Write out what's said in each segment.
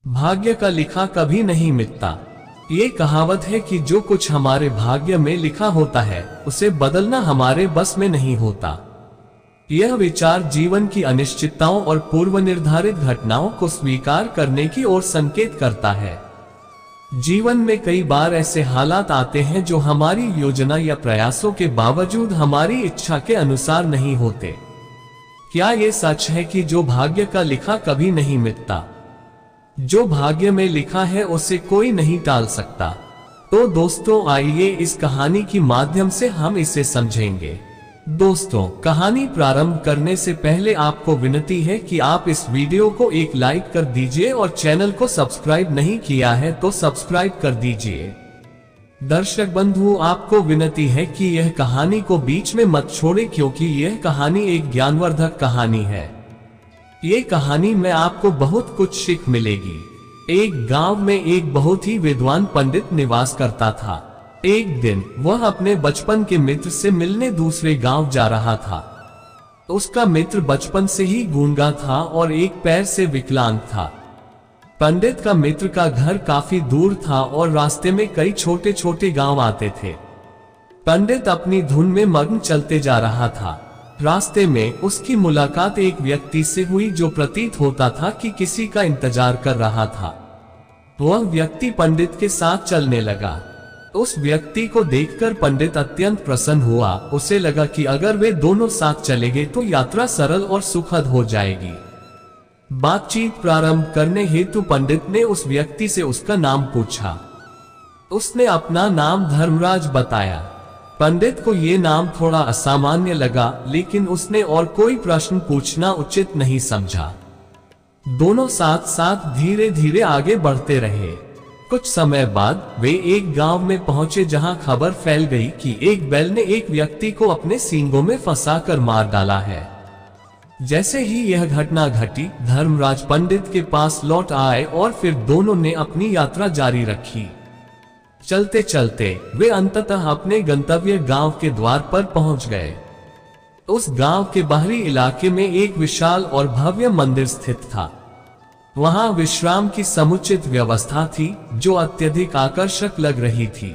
भाग्य का लिखा कभी नहीं मिटता। ये कहावत है कि जो कुछ हमारे भाग्य में लिखा होता है उसे बदलना हमारे बस में नहीं होता। यह विचार जीवन की अनिश्चितताओं और पूर्व निर्धारित घटनाओं को स्वीकार करने की ओर संकेत करता है। जीवन में कई बार ऐसे हालात आते हैं जो हमारी योजना या प्रयासों के बावजूद हमारी इच्छा के अनुसार नहीं होते। क्या ये सच है कि जो भाग्य का लिखा कभी नहीं मिटता? जो भाग्य में लिखा है उसे कोई नहीं टाल सकता। तो दोस्तों, आइए इस कहानी की माध्यम से हम इसे समझेंगे। दोस्तों, कहानी प्रारंभ करने से पहले आपको विनती है कि आप इस वीडियो को एक लाइक कर दीजिए और चैनल को सब्सक्राइब नहीं किया है तो सब्सक्राइब कर दीजिए। दर्शक बंधु, आपको विनती है कि यह कहानी को बीच में मत छोड़े, क्योंकि यह कहानी एक ज्ञानवर्धक कहानी है। ये कहानी में आपको बहुत कुछ सीख मिलेगी। एक गांव में एक बहुत ही विद्वान पंडित निवास करता था। एक दिन वह अपने बचपन के मित्र से मिलने दूसरे गांव जा रहा था। उसका मित्र बचपन से ही गूंगा था और एक पैर से विकलांग था। पंडित का मित्र का घर काफी दूर था और रास्ते में कई छोटे छोटे गांव आते थे। पंडित अपनी धुन में मग्न चलते जा रहा था। रास्ते में उसकी मुलाकात एक व्यक्ति से हुई जो प्रतीत होता था कि किसी का इंतजार कर रहा था। वह व्यक्ति पंडित के साथ चलने लगा। उस व्यक्ति को देखकर पंडित अत्यंत प्रसन्न हुआ। उसे लगा कि अगर वे दोनों साथ चलेंगे तो यात्रा सरल और सुखद हो जाएगी। बातचीत प्रारंभ करने हेतु पंडित ने उस व्यक्ति से उसका नाम पूछा। उसने अपना नाम धर्मराज बताया। पंडित को ये नाम थोड़ा असामान्य लगा, लेकिन उसने और कोई प्रश्न पूछना उचित नहीं समझा। दोनों साथ साथ धीरे धीरे आगे बढ़ते रहे। कुछ समय बाद वे एक गांव में पहुंचे जहां खबर फैल गई कि एक बैल ने एक व्यक्ति को अपने सींगों में फंसाकर मार डाला है। जैसे ही यह घटना घटी, धर्मराज पंडित के पास लौट आए और फिर दोनों ने अपनी यात्रा जारी रखी। चलते चलते वे अंततः अपने गंतव्य गांव के द्वार पर पहुंच गए। उस गांव के बाहरी इलाके में एक विशाल और भव्य मंदिर स्थित था। वहां विश्राम की समुचित व्यवस्था थी जो अत्यधिक आकर्षक लग रही थी।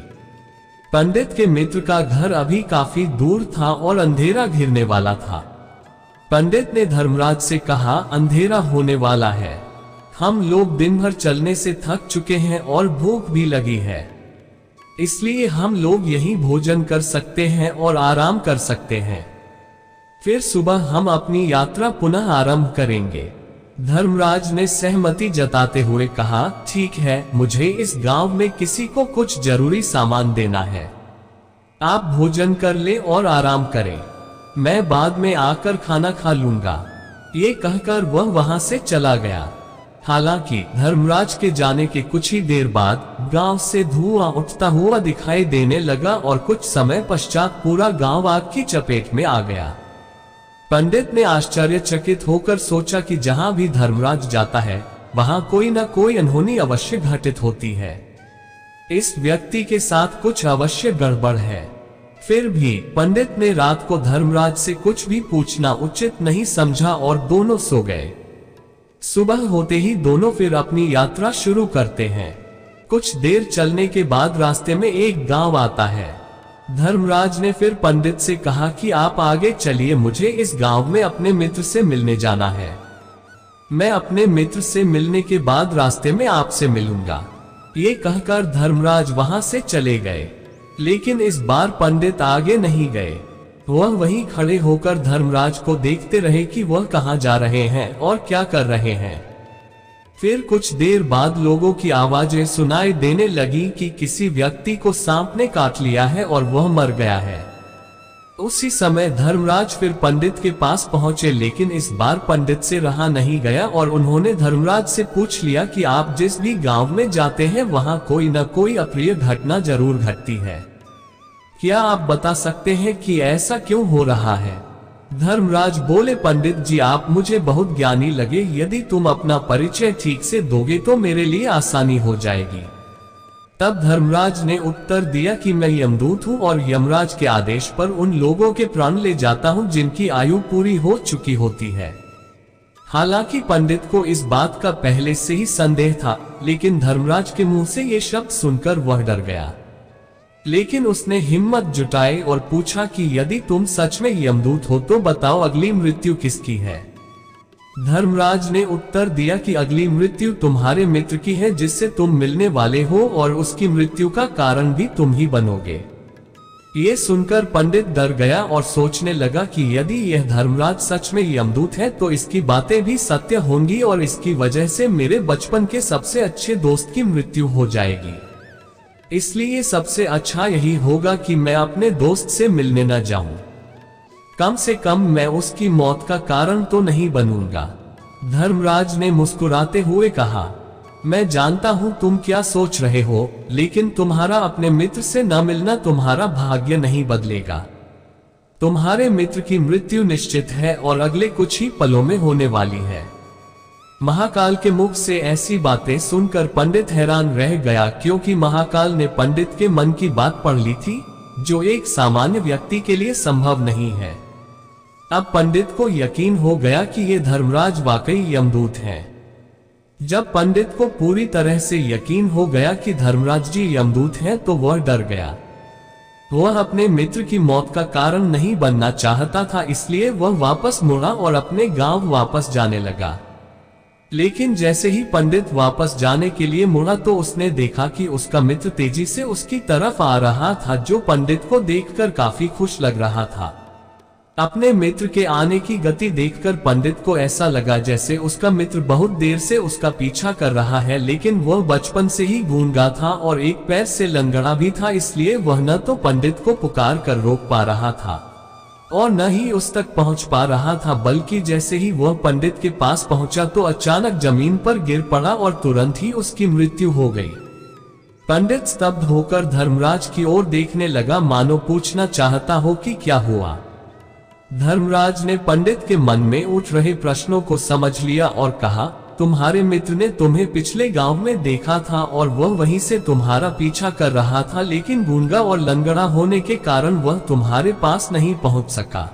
पंडित के मित्र का घर अभी काफी दूर था और अंधेरा घिरने वाला था। पंडित ने धर्मराज से कहा, अंधेरा होने वाला है, हम लोग दिन भर चलने से थक चुके हैं और भूख भी लगी है, इसलिए हम लोग यहीं भोजन कर सकते हैं और आराम कर सकते हैं। फिर सुबह हम अपनी यात्रा पुनः आरंभ करेंगे। धर्मराज ने सहमति जताते हुए कहा, ठीक है, मुझे इस गांव में किसी को कुछ जरूरी सामान देना है। आप भोजन कर ले और आराम करें, मैं बाद में आकर खाना खा लूंगा। ये कहकर वह वहां से चला गया। हालांकि धर्मराज के जाने के कुछ ही देर बाद गांव से धुआं उठता हुआ दिखाई देने लगा और कुछ समय पश्चात पूरा गांव आग की चपेट में आ गया। पंडित ने आश्चर्यचकित होकर सोचा कि जहां भी धर्मराज जाता है वहां कोई न कोई अनहोनी अवश्य घटित होती है। इस व्यक्ति के साथ कुछ अवश्य गड़बड़ है। फिर भी पंडित ने रात को धर्मराज से कुछ भी पूछना उचित नहीं समझा और दोनों सो गए। सुबह होते ही दोनों फिर अपनी यात्रा शुरू करते हैं। कुछ देर चलने के बाद रास्ते में एक गांव आता है। धर्मराज ने फिर पंडित से कहा कि आप आगे चलिए, मुझे इस गांव में अपने मित्र से मिलने जाना है। मैं अपने मित्र से मिलने के बाद रास्ते में आपसे मिलूंगा। ये कहकर धर्मराज वहां से चले गए। लेकिन इस बार पंडित आगे नहीं गए। वह वहीं खड़े होकर धर्मराज को देखते रहे कि वह कहां जा रहे हैं और क्या कर रहे हैं। फिर कुछ देर बाद लोगों की आवाजें सुनाई देने लगी कि किसी व्यक्ति को सांप ने काट लिया है और वह मर गया है। उसी समय धर्मराज फिर पंडित के पास पहुंचे, लेकिन इस बार पंडित से रहा नहीं गया और उन्होंने धर्मराज से पूछ लिया कि आप जिस भी गांव में जाते हैं वहां कोई न कोई अप्रिय घटना जरूर घटती है। क्या आप बता सकते हैं कि ऐसा क्यों हो रहा है? धर्मराज बोले, पंडित जी, आप मुझे बहुत ज्ञानी लगे। यदि तुम अपना परिचय ठीक से दोगे तो मेरे लिए आसानी हो जाएगी। तब धर्मराज ने उत्तर दिया कि मैं यमदूत हूँ और यमराज के आदेश पर उन लोगों के प्राण ले जाता हूँ जिनकी आयु पूरी हो चुकी होती है। हालांकि पंडित को इस बात का पहले से ही संदेह था, लेकिन धर्मराज के मुंह से ये शब्द सुनकर वह डर गया। लेकिन उसने हिम्मत जुटाई और पूछा कि यदि तुम सच में यमदूत हो तो बताओ अगली मृत्यु किसकी है। धर्मराज ने उत्तर दिया कि अगली मृत्यु तुम्हारे मित्र की है जिससे तुम मिलने वाले हो, और उसकी मृत्यु का कारण भी तुम ही बनोगे। ये सुनकर पंडित डर गया और सोचने लगा कि यदि यह धर्मराज सच में यमदूत है तो इसकी बातें भी सत्य होंगी और इसकी वजह से मेरे बचपन के सबसे अच्छे दोस्त की मृत्यु हो जाएगी। इसलिए सबसे अच्छा यही होगा कि मैं अपने दोस्त से मिलने न जाऊं। कम से कम मैं उसकी मौत का कारण तो नहीं बनूंगा। धर्मराज ने मुस्कुराते हुए कहा, मैं जानता हूं तुम क्या सोच रहे हो, लेकिन तुम्हारा अपने मित्र से न मिलना तुम्हारा भाग्य नहीं बदलेगा। तुम्हारे मित्र की मृत्यु निश्चित है और अगले कुछ ही पलों में होने वाली है। महाकाल के मुख से ऐसी बातें सुनकर पंडित हैरान रह गया, क्योंकि महाकाल ने पंडित के मन की बात पढ़ ली थी, जो एक सामान्य व्यक्ति के लिए संभव नहीं है। अब पंडित को यकीन हो गया कि ये धर्मराज वाकई यमदूत हैं। जब पंडित को पूरी तरह से यकीन हो गया कि धर्मराज जी यमदूत हैं, तो वह डर गया। वह अपने मित्र की मौत का कारण नहीं बनना चाहता था, इसलिए वह वापस मुड़ा और अपने गांव वापस जाने लगा। लेकिन जैसे ही पंडित वापस जाने के लिए मुड़ा तो उसने देखा कि उसका मित्र तेजी से उसकी तरफ आ रहा था, जो पंडित को देखकर काफी खुश लग रहा था। अपने मित्र के आने की गति देखकर पंडित को ऐसा लगा जैसे उसका मित्र बहुत देर से उसका पीछा कर रहा है, लेकिन वह बचपन से ही गूंगा था और एक पैर से लंगड़ा भी था, इसलिए वह न तो पंडित को पुकार कर रोक पा रहा था और न ही उस तक पहुंच पा रहा था, बल्कि जैसे ही वह पंडित के पास पहुंचा तो अचानक जमीन पर गिर पड़ा और तुरंत ही उसकी मृत्यु हो गई। पंडित स्तब्ध होकर धर्मराज की ओर देखने लगा, मानो पूछना चाहता हो कि क्या हुआ। धर्मराज ने पंडित के मन में उठ रहे प्रश्नों को समझ लिया और कहा, तुम्हारे मित्र ने तुम्हें पिछले गांव में देखा था और वह वहीं से तुम्हारा पीछा कर रहा था, लेकिन गूंगा और लंगड़ा होने के कारण वह तुम्हारे पास नहीं पहुंच सका।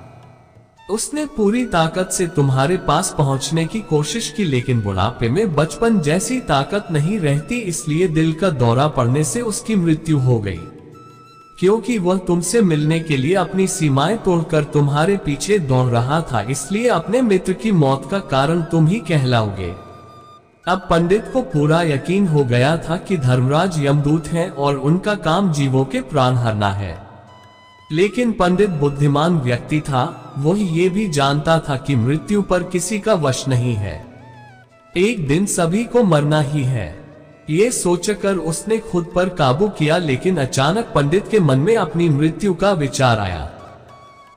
उसने पूरी ताकत से तुम्हारे पास पहुंचने की कोशिश की, लेकिन बुढ़ापे में बचपन जैसी ताकत नहीं रहती, इसलिए दिल का दौरा पड़ने से उसकी मृत्यु हो गई। क्योंकि वह तुमसे मिलने के लिए अपनी सीमाएं तोड़कर तुम्हारे पीछे दौड़ रहा था, इसलिए अपने मित्र की मौत का कारण तुम ही कहलाओगे। अब पंडित को पूरा यकीन हो गया था कि धर्मराज यमदूत हैं और उनका काम जीवों के प्राण हरना है। लेकिन पंडित बुद्धिमान व्यक्ति था, वह ये भी जानता था कि मृत्यु पर किसी का वश नहीं है, एक दिन सभी को मरना ही है। ये सोचकर उसने खुद पर काबू किया, लेकिन अचानक पंडित के मन में अपनी मृत्यु का विचार आया।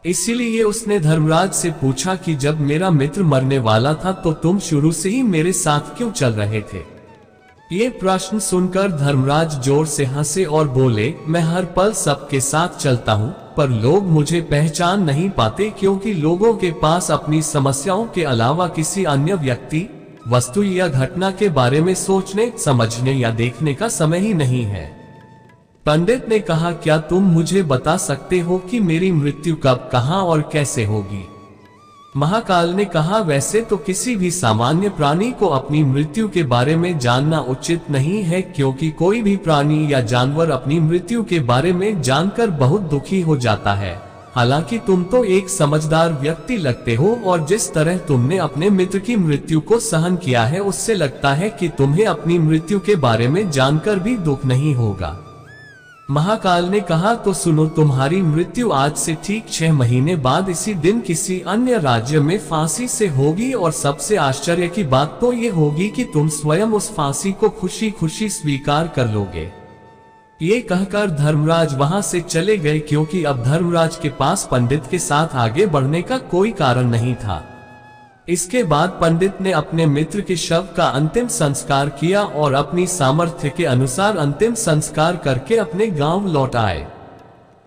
इसीलिए उसने धर्मराज से पूछा कि जब मेरा मित्र मरने वाला था तो तुम शुरू से ही मेरे साथ क्यों चल रहे थे। ये प्रश्न सुनकर धर्मराज जोर से हंसे और बोले, मैं हर पल सबके साथ चलता हूँ, पर लोग मुझे पहचान नहीं पाते, क्योंकि लोगों के पास अपनी समस्याओं के अलावा किसी अन्य व्यक्ति, वस्तु या घटना के बारे में सोचने, समझने या देखने का समय ही नहीं है। पंडित ने कहा, क्या तुम मुझे बता सकते हो कि मेरी मृत्यु कब, कहां और कैसे होगी। महाकाल ने कहा, वैसे तो किसी भी सामान्य प्राणी को अपनी मृत्यु के बारे में जानना उचित नहीं है, क्योंकि कोई भी प्राणी या जानवर अपनी मृत्यु के बारे में जानकर बहुत दुखी हो जाता है। हालांकि तुम तो एक समझदार व्यक्ति लगते हो और जिस तरह तुमने अपने मित्र की मृत्यु को सहन किया है, उससे लगता है कि तुम्हें अपनी मृत्यु के बारे में जानकर भी दुख नहीं होगा। महाकाल ने कहा, तो सुनो, तुम्हारी मृत्यु आज से ठीक 6 महीने बाद इसी दिन किसी अन्य राज्य में फांसी से होगी, और सबसे आश्चर्य की बात तो ये होगी कि तुम स्वयं उस फांसी को खुशी खुशी स्वीकार कर लोगे। ये कहकर धर्मराज वहां से चले गए, क्योंकि अब धर्मराज के पास पंडित के साथ आगे बढ़ने का कोई कारण नहीं था। इसके बाद पंडित ने अपने मित्र के शव का अंतिम संस्कार किया और अपनी सामर्थ्य के अनुसार अंतिम संस्कार करके अपने गांव लौट आए।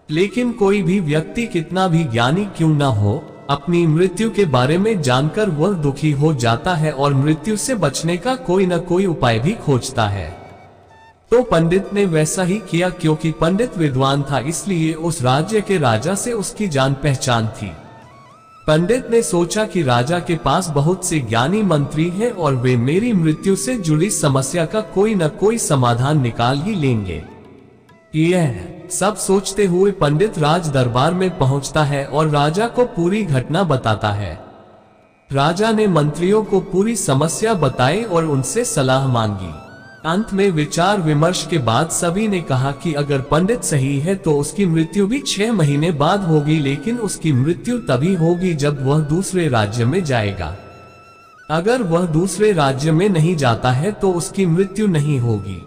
लेकिन कोई भी व्यक्ति कितना भी ज्ञानी क्यों न हो, अपनी मृत्यु के बारे में जानकर वह दुखी हो जाता है और मृत्यु से बचने का कोई न कोई उपाय भी खोजता है। तो पंडित ने वैसा ही किया, क्योंकि पंडित विद्वान था, इसलिए उस राज्य के राजा से उसकी जान पहचान थी। पंडित ने सोचा कि राजा के पास बहुत से ज्ञानी मंत्री हैं और वे मेरी मृत्यु से जुड़ी समस्या का कोई न कोई समाधान निकाल ही लेंगे। यह सब सोचते हुए पंडित राज दरबार में पहुंचता है और राजा को पूरी घटना बताता है। राजा ने मंत्रियों को पूरी समस्या बताई और उनसे सलाह मांगी। अंत में विचार विमर्श के बाद सभी ने कहा कि अगर पंडित सही है तो उसकी मृत्यु भी 6 महीने बाद होगी, लेकिन उसकी मृत्यु तभी होगी जब वह दूसरे राज्य में जाएगा। अगर वह दूसरे राज्य में नहीं जाता है तो उसकी मृत्यु नहीं होगी।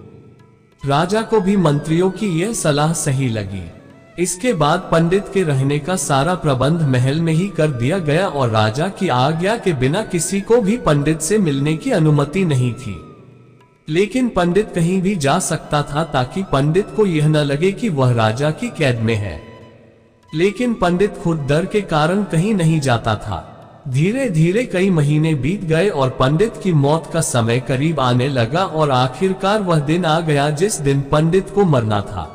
राजा को भी मंत्रियों की यह सलाह सही लगी। इसके बाद पंडित के रहने का सारा प्रबंध महल में ही कर दिया गया और राजा की आज्ञा के बिना किसी को भी पंडित से मिलने की अनुमति नहीं थी। लेकिन पंडित कहीं भी जा सकता था ताकि पंडित को यह न लगे कि वह राजा की कैद में है। लेकिन पंडित खुद डर के कारण कहीं नहीं जाता था। धीरे धीरे कई महीने बीत गए और पंडित की मौत का समय करीब आने लगा और आखिरकार वह दिन आ गया जिस दिन पंडित को मरना था।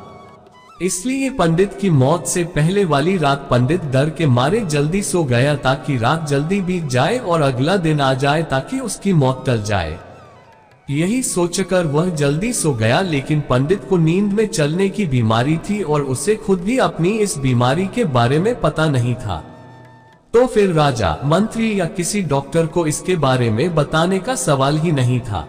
इसलिए पंडित की मौत से पहले वाली रात पंडित डर के मारे जल्दी सो गया ताकि रात जल्दी बीत जाए और अगला दिन आ जाए ताकि उसकी मौत टल जाए। यही सोचकर वह जल्दी सो गया, लेकिन पंडित को नींद में चलने की बीमारी थी और उसे खुद भी अपनी इस बीमारी के बारे में पता नहीं था। तो फिर राजा, मंत्री या किसी डॉक्टर को इसके बारे में बताने का सवाल ही नहीं था।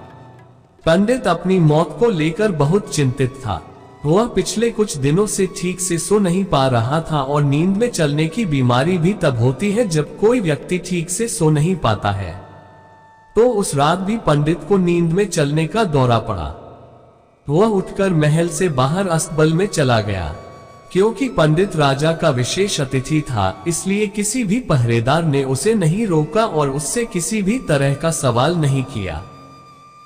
पंडित अपनी मौत को लेकर बहुत चिंतित था। वह पिछले कुछ दिनों से ठीक से सो नहीं पा रहा था और नींद में चलने की बीमारी भी तब होती है जब कोई व्यक्ति ठीक से सो नहीं पाता है। तो उस रात भी पंडित को नींद में चलने का दौरा पड़ा। वह उठकर महल से बाहर अस्तबल में चला गया। क्योंकि पंडित राजा का विशेष अतिथि था, इसलिए किसी भी पहरेदार ने उसे नहीं रोका और उससे किसी भी तरह का सवाल नहीं किया।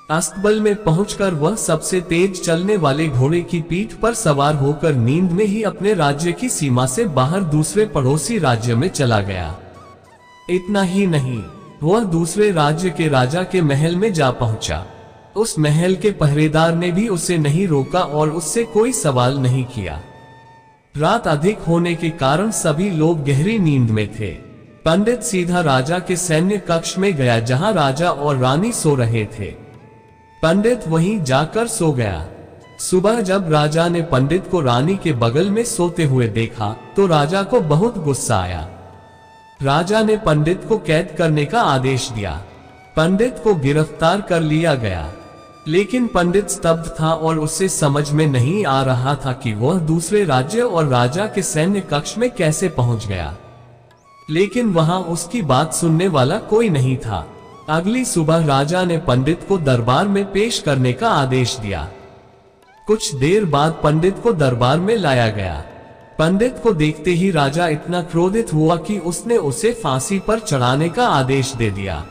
अस्तबल में पहुंचकर वह सबसे तेज चलने वाले घोड़े की पीठ पर सवार होकर नींद में ही अपने राज्य की सीमा से बाहर दूसरे पड़ोसी राज्य में चला गया। इतना ही नहीं, वह दूसरे राज्य के राजा के महल में जा पहुंचा। उस महल के पहरेदार ने भी उसे नहीं रोका और उससे कोई सवाल नहीं किया। रात अधिक होने के कारण सभी लोग गहरी नींद में थे। पंडित सीधा राजा के सैन्य कक्ष में गया जहां राजा और रानी सो रहे थे। पंडित वहीं जाकर सो गया। सुबह जब राजा ने पंडित को रानी के बगल में सोते हुए देखा तो राजा को बहुत गुस्सा आया। राजा ने पंडित को कैद करने का आदेश दिया। पंडित को गिरफ्तार कर लिया गया, लेकिन पंडित स्तब्ध था और उसे समझ में नहीं आ रहा था कि वह दूसरे राज्य और राजा के सैन्य कक्ष में कैसे पहुंच गया। लेकिन वहां उसकी बात सुनने वाला कोई नहीं था। अगली सुबह राजा ने पंडित को दरबार में पेश करने का आदेश दिया। कुछ देर बाद पंडित को दरबार में लाया गया। पंडित को देखते ही राजा इतना क्रोधित हुआ कि उसने उसे फांसी पर चढ़ाने का आदेश दे दिया।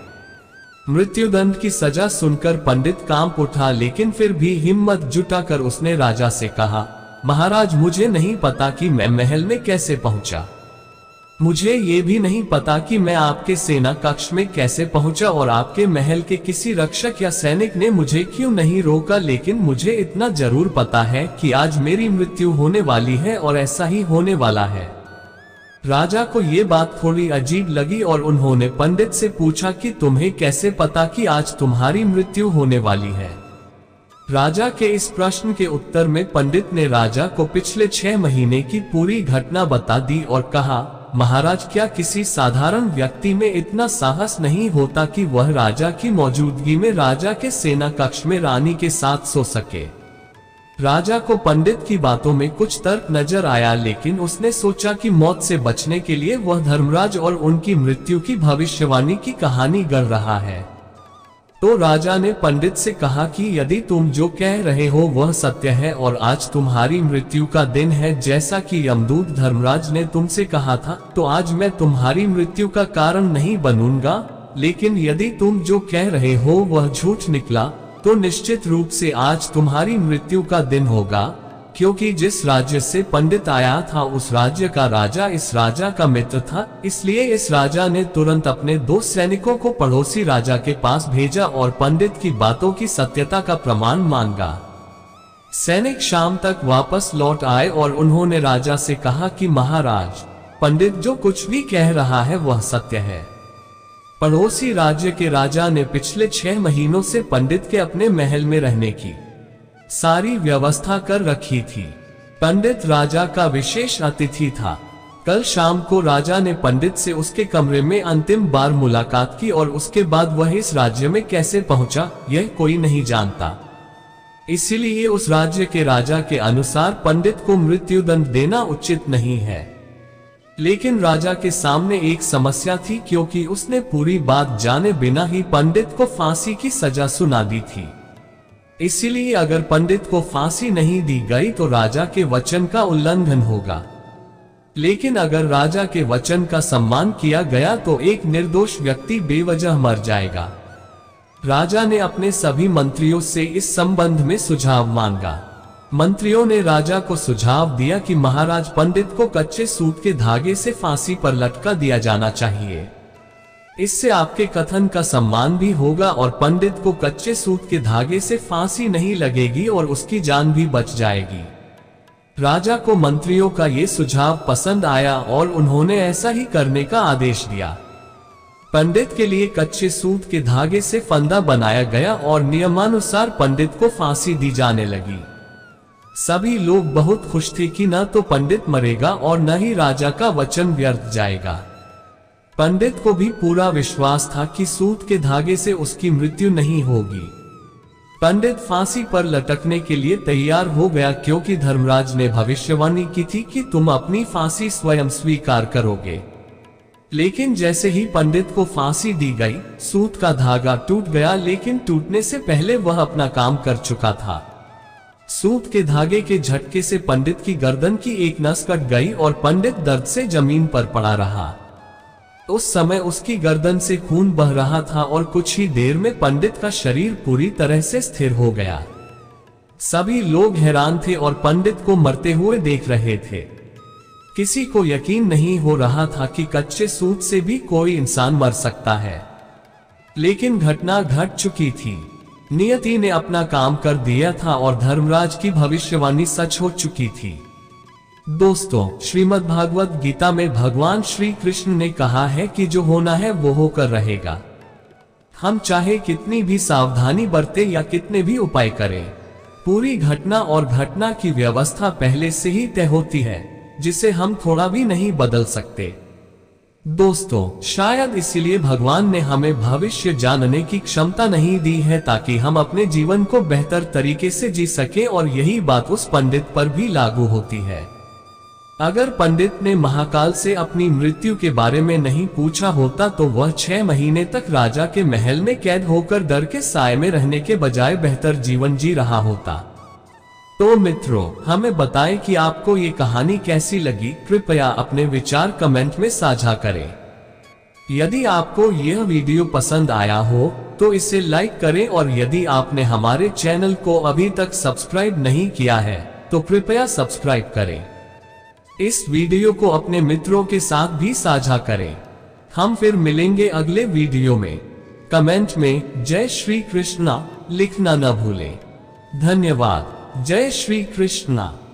मृत्युदंड की सजा सुनकर पंडित कांप उठा, लेकिन फिर भी हिम्मत जुटाकर उसने राजा से कहा, महाराज, मुझे नहीं पता कि मैं महल में कैसे पहुंचा। मुझे ये भी नहीं पता कि मैं आपके सेना कक्ष में कैसे पहुंचा और आपके महल के किसी रक्षक या सैनिक ने मुझे क्यों नहीं रोका, लेकिन मुझे इतना जरूर पता है कि आज मेरी मृत्यु होने वाली है और ऐसा ही होने वाला है। राजा को ये बात थोड़ी अजीब लगी और उन्होंने पंडित से पूछा कि तुम्हें कैसे पता कि आज तुम्हारी मृत्यु होने वाली है। राजा के इस प्रश्न के उत्तर में पंडित ने राजा को पिछले 6 महीने की पूरी घटना बता दी और कहा, महाराज, क्या किसी साधारण व्यक्ति में इतना साहस नहीं होता कि वह राजा की मौजूदगी में राजा के सेना कक्ष में रानी के साथ सो सके। राजा को पंडित की बातों में कुछ तर्क नजर आया, लेकिन उसने सोचा कि मौत से बचने के लिए वह धर्मराज और उनकी मृत्यु की भविष्यवाणी की कहानी गढ़ रहा है। तो राजा ने पंडित से कहा कि यदि तुम जो कह रहे हो वह सत्य है और आज तुम्हारी मृत्यु का दिन है जैसा कि यमदूत धर्मराज ने तुमसे कहा था, तो आज मैं तुम्हारी मृत्यु का कारण नहीं बनूंगा। लेकिन यदि तुम जो कह रहे हो वह झूठ निकला तो निश्चित रूप से आज तुम्हारी मृत्यु का दिन होगा, क्योंकि जिस राज्य से पंडित आया था उस राज्य का राजा इस राजा का मित्र था। इसलिए इस राजा ने तुरंत अपने 2 सैनिकों को पड़ोसी राजा के पास भेजा और पंडित की बातों की सत्यता का प्रमाण मांगा। सैनिक शाम तक वापस लौट आए और उन्होंने राजा से कहा कि महाराज, पंडित जो कुछ भी कह रहा है वह सत्य है। पड़ोसी राज्य के राजा ने पिछले 6 महीनों से पंडित के अपने महल में रहने की सारी व्यवस्था कर रखी थी। पंडित राजा का विशेष अतिथि था। कल शाम को राजा ने पंडित से उसके कमरे में अंतिम बार मुलाकात की और उसके बाद वह इस राज्य में कैसे पहुंचा यह कोई नहीं जानता। इसीलिए उस राज्य के राजा के अनुसार पंडित को मृत्युदंड देना उचित नहीं है। लेकिन राजा के सामने एक समस्या थी, क्योंकि उसने पूरी बात जाने बिना ही पंडित को फांसी की सजा सुना दी थी। इसीलिए अगर पंडित को फांसी नहीं दी गई तो राजा के वचन का उल्लंघन होगा। लेकिन अगर राजा के वचन का सम्मान किया गया तो एक निर्दोष व्यक्ति बेवजह मर जाएगा। राजा ने अपने सभी मंत्रियों से इस संबंध में सुझाव मांगा। मंत्रियों ने राजा को सुझाव दिया कि महाराज, पंडित को कच्चे सूत के धागे से फांसी पर लटका दिया जाना चाहिए। इससे आपके कथन का सम्मान भी होगा और पंडित को कच्चे सूत के धागे से फांसी नहीं लगेगी और उसकी जान भी बच जाएगी। राजा को मंत्रियों का ये सुझाव पसंद आया और उन्होंने ऐसा ही करने का आदेश दिया। पंडित के लिए कच्चे सूत के धागे से फंदा बनाया गया और नियमानुसार पंडित को फांसी दी जाने लगी। सभी लोग बहुत खुश थे कि न तो पंडित मरेगा और न ही राजा का वचन व्यर्थ जाएगा। पंडित को भी पूरा विश्वास था कि सूत के धागे से उसकी मृत्यु नहीं होगी। पंडित फांसी पर लटकने के लिए तैयार हो गया, क्योंकि धर्मराज ने भविष्यवाणी की थी कि तुम अपनी फांसी स्वयं स्वीकार करोगे। लेकिन जैसे ही पंडित को फांसी दी गई, सूत का धागा टूट गया, लेकिन टूटने से पहले वह अपना काम कर चुका था। सूत के धागे के झटके से पंडित की गर्दन की एक नस कट गई और पंडित दर्द से जमीन पर पड़ा रहा। उस समय उसकी गर्दन से खून बह रहा था और कुछ ही देर में पंडित का शरीर पूरी तरह से स्थिर हो गया। सभी लोग हैरान थे और पंडित को मरते हुए देख रहे थे। किसी को यकीन नहीं हो रहा था कि कच्चे सूत से भी कोई इंसान मर सकता है। लेकिन घटना घट चुकी थी। नियति ने अपना काम कर दिया था और धर्मराज की भविष्यवाणी सच हो चुकी थी। दोस्तों, श्रीमद् भागवत गीता में भगवान श्री कृष्ण ने कहा है कि जो होना है वो होकर रहेगा। हम चाहे कितनी भी सावधानी बरते या कितने भी उपाय करें, पूरी घटना और घटना की व्यवस्था पहले से ही तय होती है, जिसे हम थोड़ा भी नहीं बदल सकते। दोस्तों, शायद इसीलिए भगवान ने हमें भविष्य जानने की क्षमता नहीं दी है, ताकि हम अपने जीवन को बेहतर तरीके से जी सकें, और यही बात उस पंडित पर भी लागू होती है। अगर पंडित ने महाकाल से अपनी मृत्यु के बारे में नहीं पूछा होता तो वह 6 महीने तक राजा के महल में कैद होकर डर के साए में रहने के बजाय बेहतर जीवन जी रहा होता। तो मित्रों, हमें बताएं कि आपको ये कहानी कैसी लगी। कृपया अपने विचार कमेंट में साझा करें। यदि आपको यह वीडियो पसंद आया हो तो इसे लाइक करें, और यदि आपने हमारे चैनल को अभी तक सब्सक्राइब नहीं किया है तो कृपया सब्सक्राइब करें। इस वीडियो को अपने मित्रों के साथ भी साझा करें। हम फिर मिलेंगे अगले वीडियो में। कमेंट में जय श्री कृष्णा लिखना न भूलें। धन्यवाद। जय श्री कृष्णा।